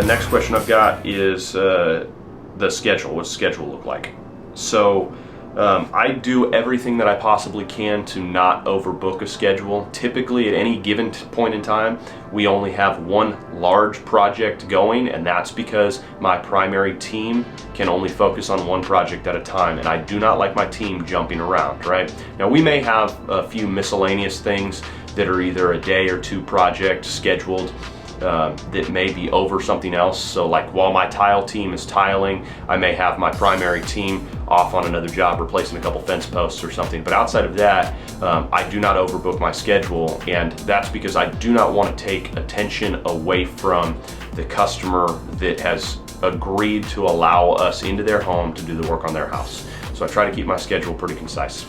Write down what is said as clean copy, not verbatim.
next question I've got is the schedule. What's the schedule look like? So I do everything that I possibly can to not overbook a schedule. Typically at any given point in time, we only have one large project going, and that's because my primary team can only focus on one project at a time, and I do not like my team jumping around, right? Now we may have a few miscellaneous things that are either a day or two project scheduled that may be over something else. So like while my tile team is tiling, I may have my primary team off on another job replacing a couple fence posts or something. But outside of that, I do not overbook my schedule, and that's because I do not want to take attention away from the customer that has agreed to allow us into their home to do the work on their house. So I try to keep my schedule pretty concise.